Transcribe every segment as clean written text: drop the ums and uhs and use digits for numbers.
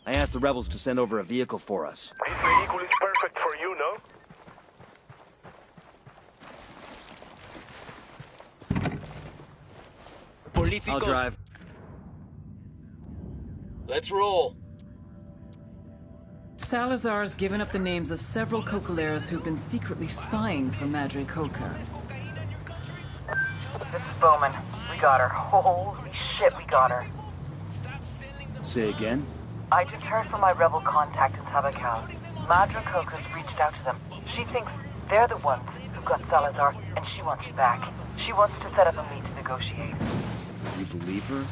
I asked the rebels to send over a vehicle for us. This vehicle is perfect for you, no? I'll drive. Let's roll. Salazar's given up the names of several Cocaleros who've been secretly spying for Madre Coca. This is Bowman. We got her. Holy shit, we got her. Say again? I just heard from my rebel contact in Tabacal. Madre Coca's reached out to them. She thinks they're the ones who got Salazar, and she wants him back. She wants to set up a meet to negotiate. You believe her?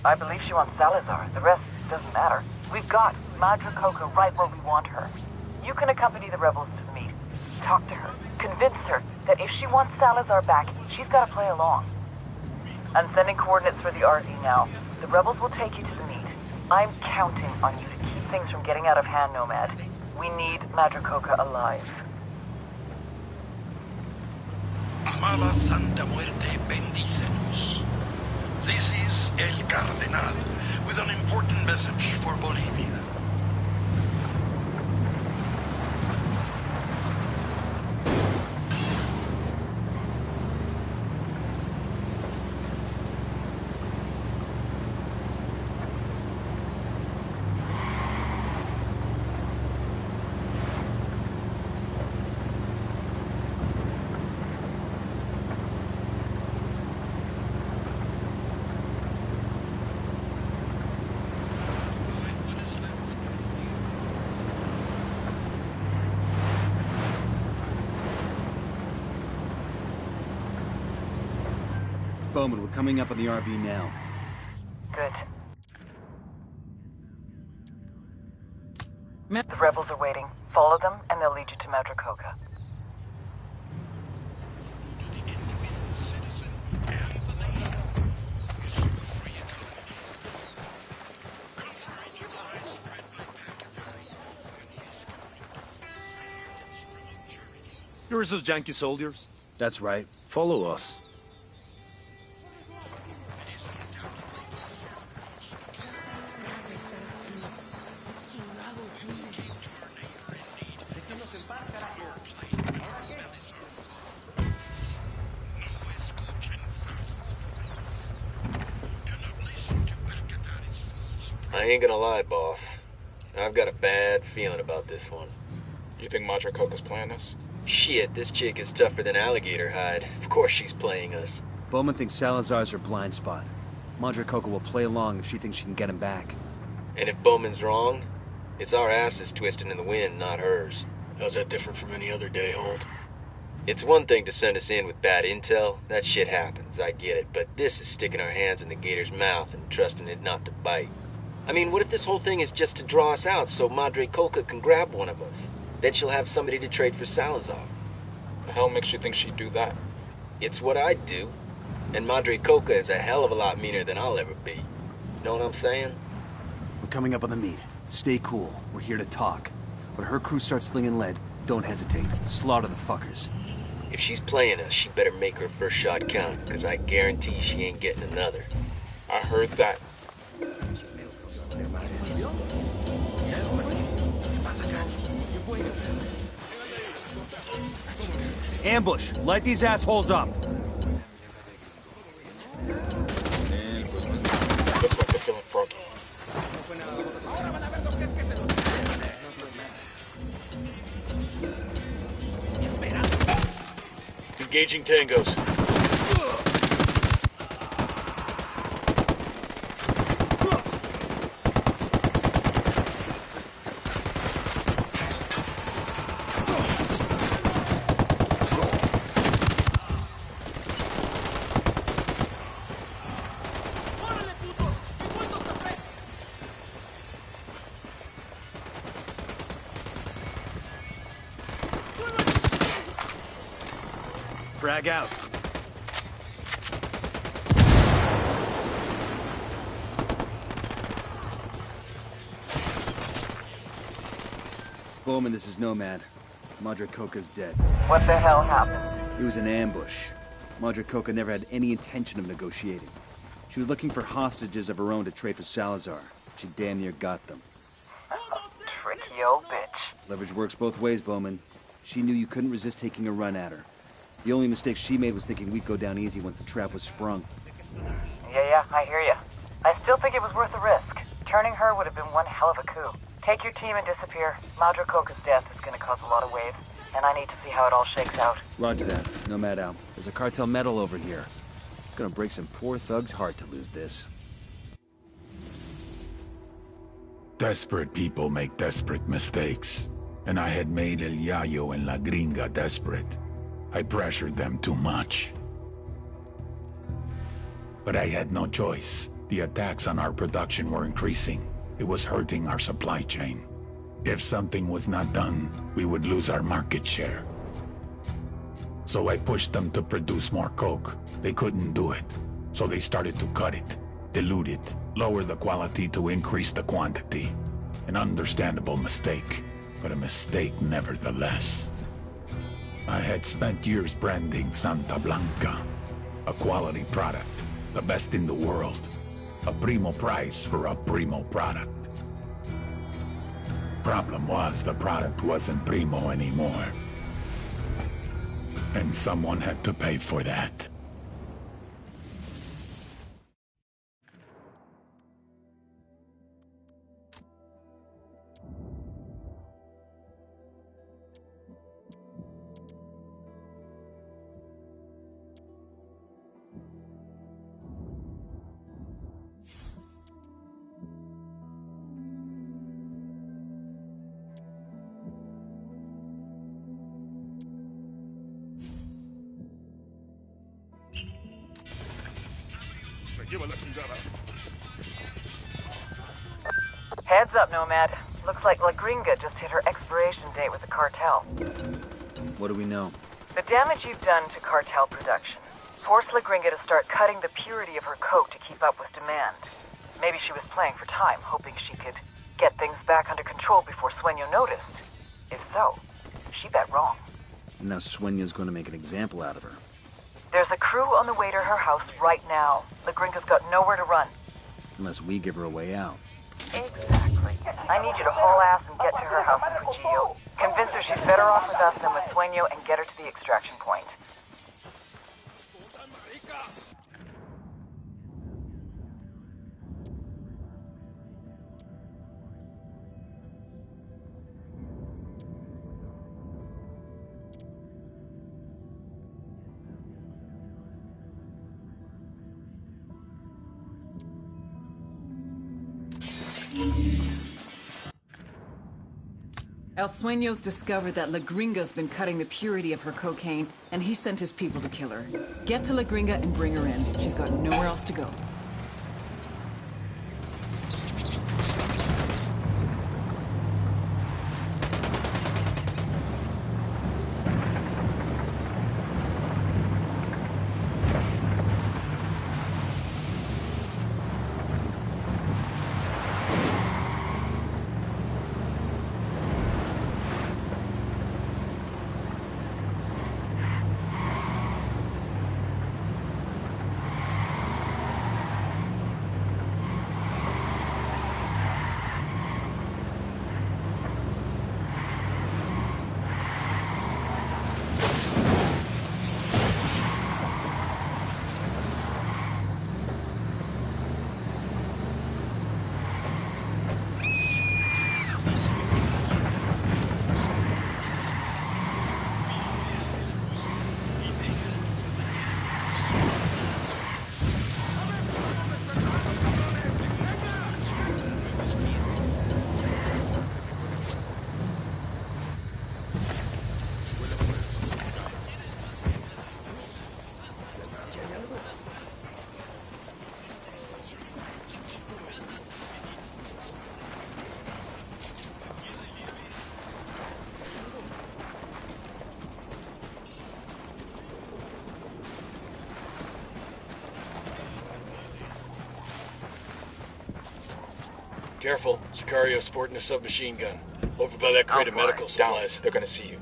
I believe she wants Salazar. The rest doesn't matter. We've got Madre Coca right where we want her. You can accompany the rebels to the meet. Talk to her. Convince her that if she wants Salazar back, she's got to play along. I'm sending coordinates for the RV now. The rebels will take you to the meet. I'm counting on you to keep things from getting out of hand, Nomad. We need Madre Coca alive. Amada Santa Muerte, bendícenos. This is El Cardenal with an important message for Bolivia. Bowman, we're coming up on the RV now. Good. The rebels are waiting. Follow them, and they'll lead you to Madre Coca. You're those Yankee soldiers? That's right. Follow us. I ain't gonna lie, boss. I've got a bad feeling about this one. You think Madre Coca's playing us? Shit, this chick is tougher than alligator hide. Of course she's playing us. Bowman thinks Salazar's her blind spot. Madre Coca will play along if she thinks she can get him back. And if Bowman's wrong, it's our asses twisting in the wind, not hers. How's that different from any other day, Holt? It's one thing to send us in with bad intel. That shit happens, I get it. But this is sticking our hands in the gator's mouth and trusting it not to bite. I mean, what if this whole thing is just to draw us out so Madre Coca can grab one of us? Then she'll have somebody to trade for Salazar. The hell makes you think she'd do that? It's what I'd do. And Madre Coca is a hell of a lot meaner than I'll ever be. Know what I'm saying? We're coming up on the meet. Stay cool. We're here to talk. When her crew starts slinging lead, don't hesitate. Slaughter the fuckers. If she's playing us, she better make her first shot count, because I guarantee she ain't getting another. I heard that. Ambush! Light these assholes up! Looks like they're feeling froggy. Engaging tangos. Frag out. Bowman, this is Nomad. Madre Coca's dead. What the hell happened? It was an ambush. Madre Coca never had any intention of negotiating. She was looking for hostages of her own to trade for Salazar. She damn near got them. Yo, bitch. Leverage works both ways, Bowman. She knew you couldn't resist taking a run at her. The only mistake she made was thinking we'd go down easy once the trap was sprung. Yeah, I hear ya. I still think it was worth the risk. Turning her would have been one hell of a coup. Take your team and disappear. Madre Coca's death is gonna cause a lot of waves, and I need to see how it all shakes out. Roger that. Nomad out. There's a cartel medal over here. It's gonna break some poor thug's heart to lose this. Desperate people make desperate mistakes. And I had made El Yayo and La Gringa desperate. I pressured them too much. But I had no choice. The attacks on our production were increasing. It was hurting our supply chain. If something was not done, we would lose our market share. So I pushed them to produce more coke. They couldn't do it. So they started to cut it, dilute it, lower the quality to increase the quantity. An understandable mistake, but a mistake nevertheless. I had spent years branding Santa Blanca, a quality product, the best in the world. A primo price for a primo product. Problem was, the product wasn't primo anymore. And someone had to pay for that. Heads up, Nomad. Looks like La Gringa just hit her expiration date with the cartel. What do we know? The damage you've done to cartel production forced La Gringa to start cutting the purity of her coke to keep up with demand. Maybe she was playing for time, hoping she could get things back under control before Sueño noticed. If so, she bet wrong. And now Sueño's gonna make an example out of her. There's a crew on the way to her house right now. La Gringa's got nowhere to run. Unless we give her a way out. Exactly. I need you to haul ass and get to her house in Prigio. Convince her she's better off with us than with Sueño and get her to the extraction point. El Sueño's discovered that La Gringa's been cutting the purity of her cocaine, and he sent his people to kill her. Get to La Gringa and bring her in. She's got nowhere else to go. Careful, Sicario's sporting a submachine gun. Over by that crate of medical supplies. They're gonna see you.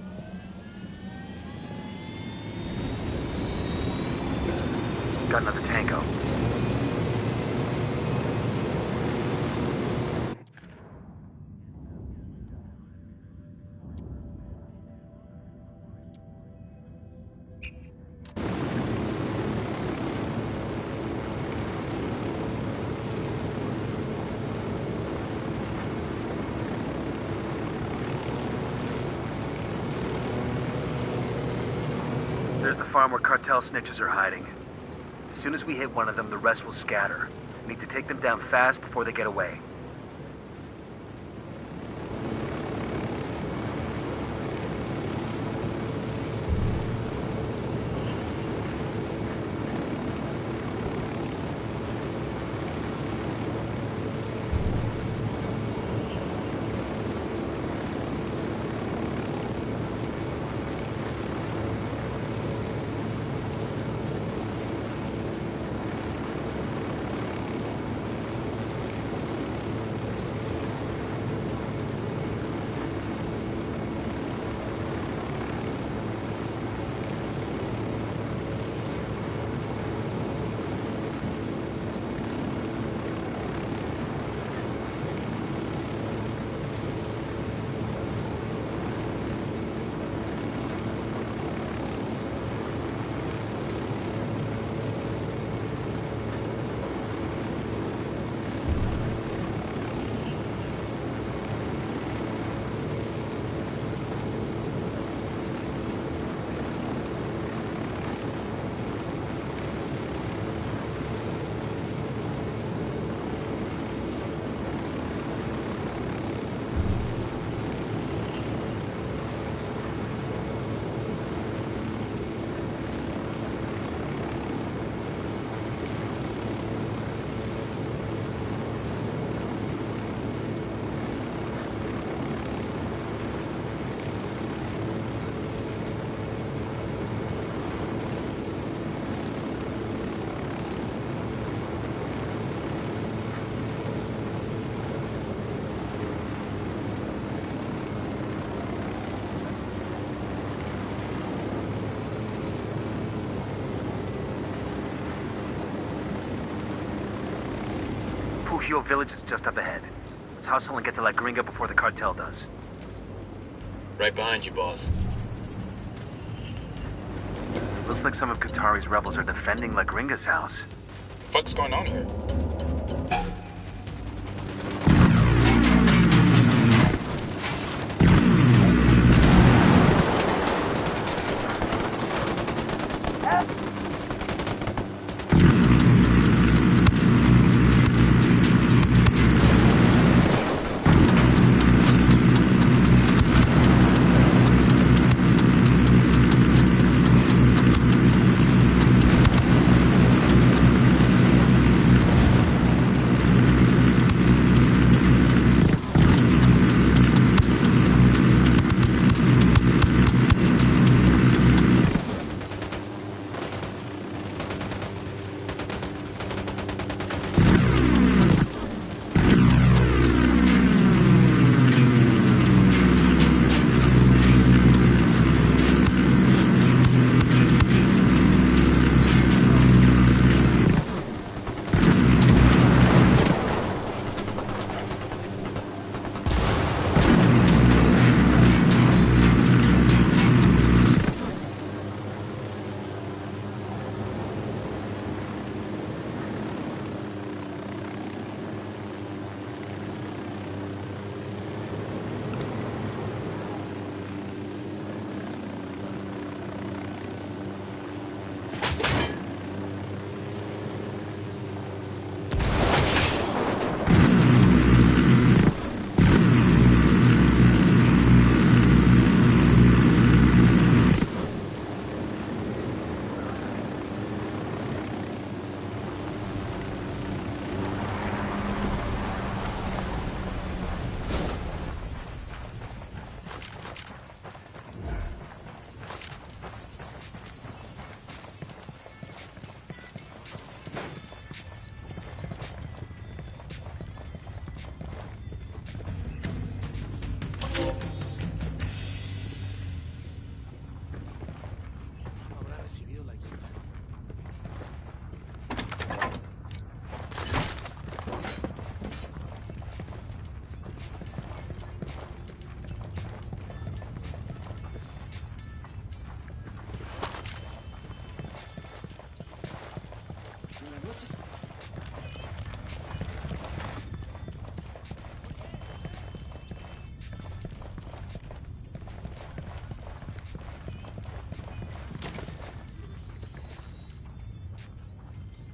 Got another tango. farm where cartel snitches are hiding. As soon as we hit one of them, the rest will scatter. We need to take them down fast before they get away. Fugio village is just up ahead. Let's hustle and get to La Gringa before the cartel does. Right behind you, boss. Looks like some of Qatari's rebels are defending La Gringa's house. What the fuck's going on here?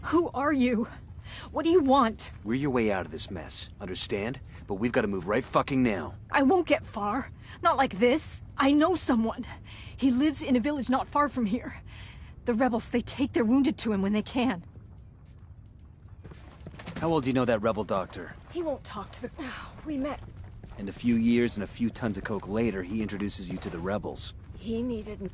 Who are you? What do you want? We're your way out of this mess, understand? But we've got to move right fucking now. I won't get far. Not like this. I know someone. He lives in a village not far from here. The rebels, they take their wounded to him when they can. How well do you know that rebel doctor? He won't talk to the... We met. And a few years and a few tons of coke later, he introduces you to the rebels. He needed...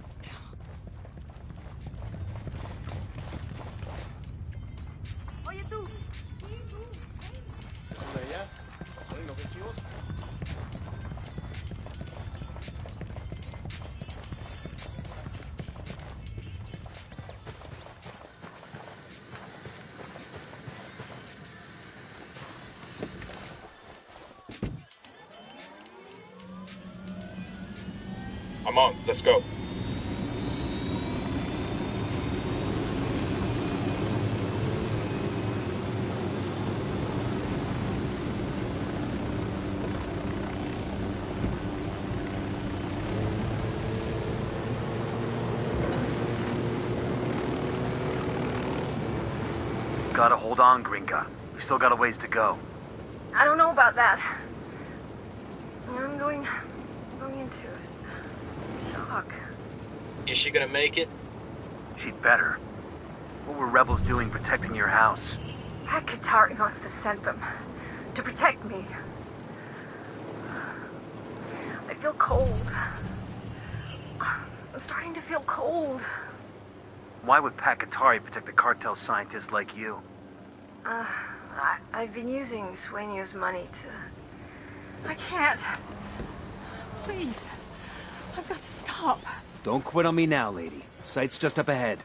I'm on. Let's go. Gotta hold on, Gringa. We still got a ways to go. I don't know about that. I'm going into shock. Is she gonna make it? She'd better. What were rebels doing protecting your house? That Qatari must have sent them to protect me. I feel cold. I'm starting to feel cold. Why would Pakatari protect the cartel scientists like you? I've been using Sueño's money to... I can't. Please. I've got to stop. Don't quit on me now, lady. Sight's just up ahead.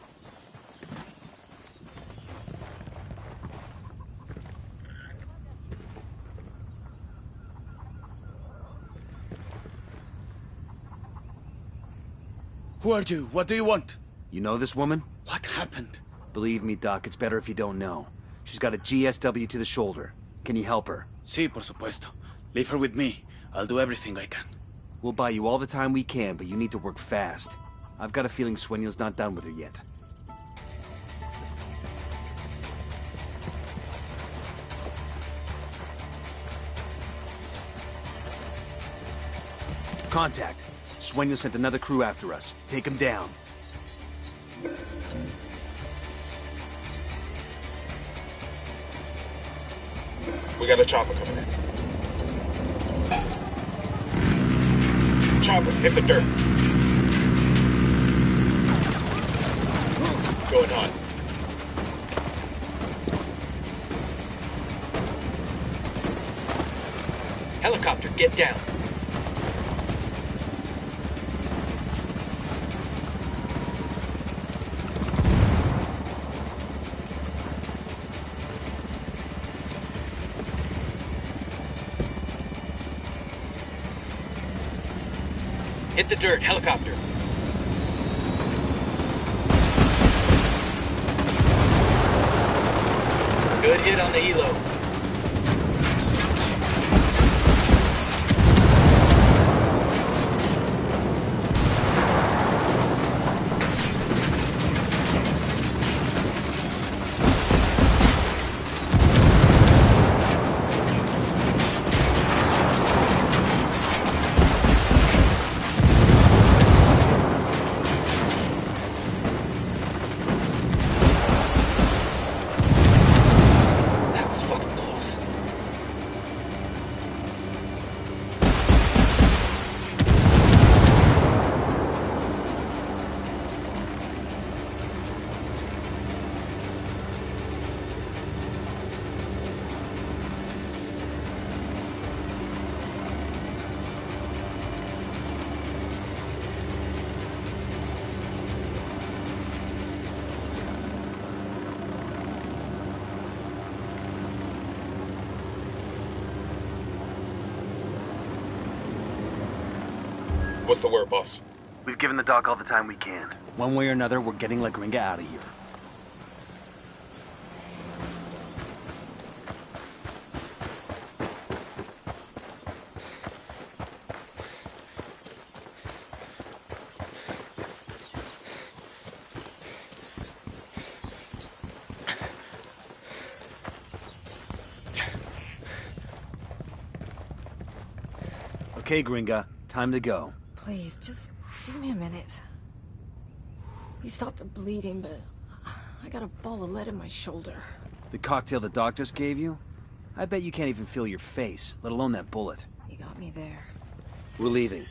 Who are you? What do you want? You know this woman? What happened? Believe me, Doc, it's better if you don't know. She's got a GSW to the shoulder. Can you help her? Sí, por supuesto. Leave her with me. I'll do everything I can. We'll buy you all the time we can, but you need to work fast. I've got a feeling Sueño's not done with her yet. Contact. Sueño sent another crew after us. Take him down. We got a chopper coming in. Chopper, hit the dirt. Going on. Helicopter, get down. Hit the dirt, helicopter. Good hit on the helo. What's the word, boss? We've given the doc all the time we can. One way or another, we're getting La Gringa out of here. Okay, Gringa. Time to go. Please, just give me a minute. He stopped the bleeding, but I got a ball of lead in my shoulder. The cocktail the doc just gave you? I bet you can't even feel your face, let alone that bullet. You got me there. We're leaving.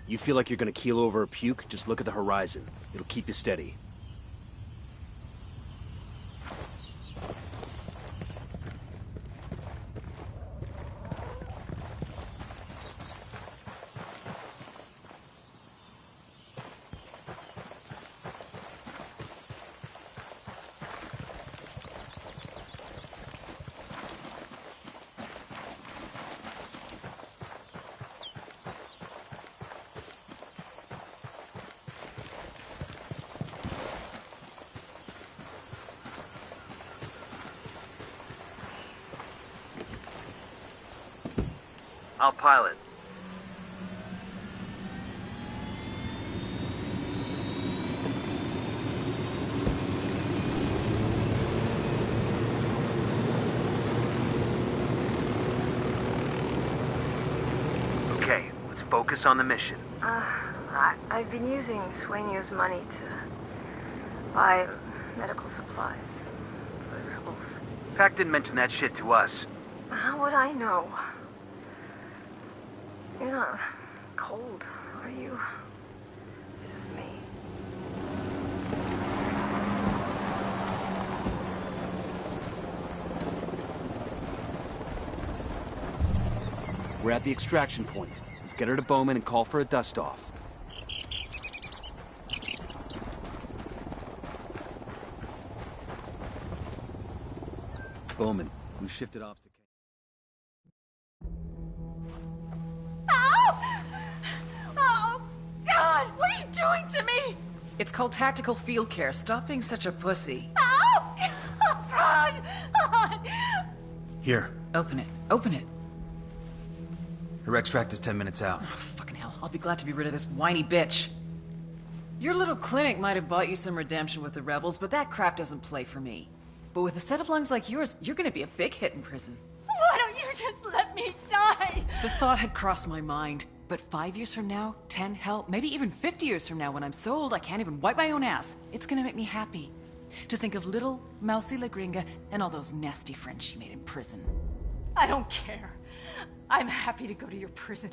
You feel like you're gonna keel over or puke, just look at the horizon. It'll keep you steady. I'll pilot. Okay, let's focus on the mission. I've been using Sueño's money to buy medical supplies for the rebels. Pac didn't mention that shit to us. How would I know? You're not cold, are you? It's just me. We're at the extraction point. Let's get her to Bowman and call for a dust-off. Bowman, we've shifted off to... Oh, God! What are you doing to me? It's called tactical field care. Stop being such a pussy. Ow! Run! Here, Open it. Open it. her extract is 10 minutes out. Oh, fucking hell. I'll be glad to be rid of this whiny bitch. Your little clinic might have bought you some redemption with the rebels, but that crap doesn't play for me. But with a set of lungs like yours, you're gonna be a big hit in prison. Why don't you just let me die? The thought had crossed my mind. But 5 years from now, 10, hell, maybe even 50 years from now, when I'm so old I can't even wipe my own ass, it's gonna make me happy to think of little Mousy La Gringa and all those nasty friends she made in prison. I don't care. I'm happy to go to your prison.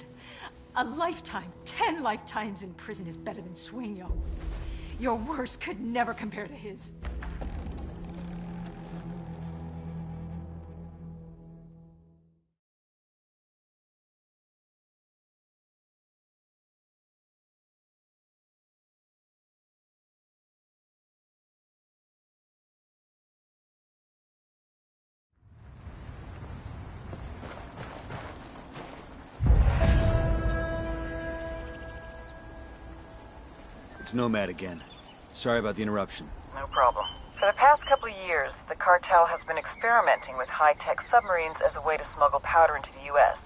A lifetime, 10 lifetimes in prison is better than Sueño. Your worst could never compare to his. It's Nomad again. Sorry about the interruption. No problem. For the past couple of years, the cartel has been experimenting with high-tech submarines as a way to smuggle powder into the U.S.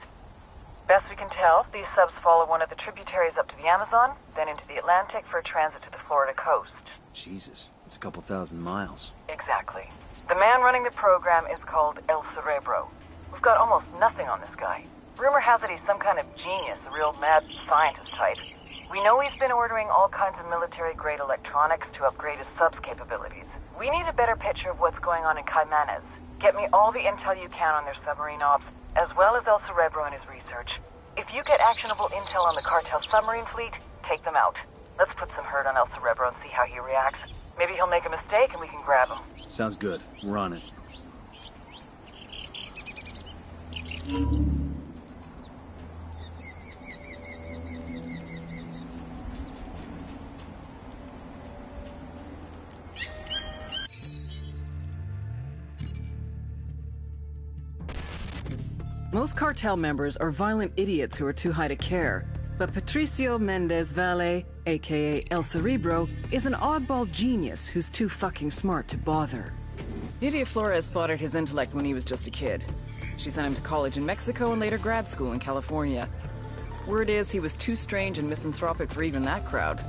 Best we can tell, these subs follow one of the tributaries up to the Amazon, then into the Atlantic for a transit to the Florida coast. Jesus, it's a couple thousand miles. Exactly. The man running the program is called El Cerebro. We've got almost nothing on this guy. Rumor has it he's some kind of genius, a real mad scientist type. We know he's been ordering all kinds of military-grade electronics to upgrade his subs capabilities. We need a better picture of what's going on in Caimanes. Get me all the intel you can on their submarine ops, as well as El Cerebro and his research. If you get actionable intel on the cartel submarine fleet, take them out. Let's put some hurt on El Cerebro and see how he reacts. Maybe he'll make a mistake and we can grab him. Sounds good. We're on it. Most cartel members are violent idiots who are too high to care. But Patricio Mendez Valle, aka El Cerebro, is an oddball genius who's too fucking smart to bother. Nydia Flores spotted his intellect when he was just a kid. She sent him to college in Mexico and later grad school in California. Word is he was too strange and misanthropic for even that crowd.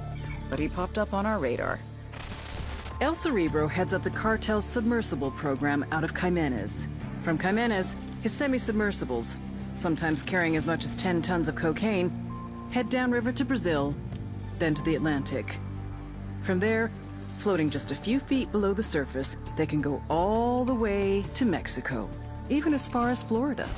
But he popped up on our radar. El Cerebro heads up the cartel's submersible program out of Caimanes. From Caimanes, his semi-submersibles. sometimes carrying as much as 10 tons of cocaine, head downriver to Brazil, then to the Atlantic. From there, floating just a few feet below the surface, they can go all the way to Mexico, even as far as Florida.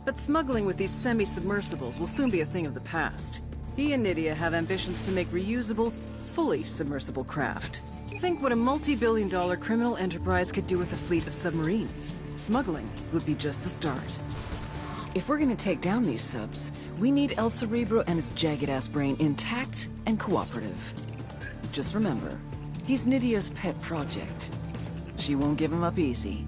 But smuggling with these semi-submersibles will soon be a thing of the past. He and Nydia have ambitions to make reusable, fully submersible craft. Think what a multi-billion-dollar criminal enterprise could do with a fleet of submarines. Smuggling would be just the start. If we're gonna take down these subs, we need El Cerebro and his jagged-ass brain intact and cooperative. Just remember, he's Nydia's pet project. She won't give him up easy.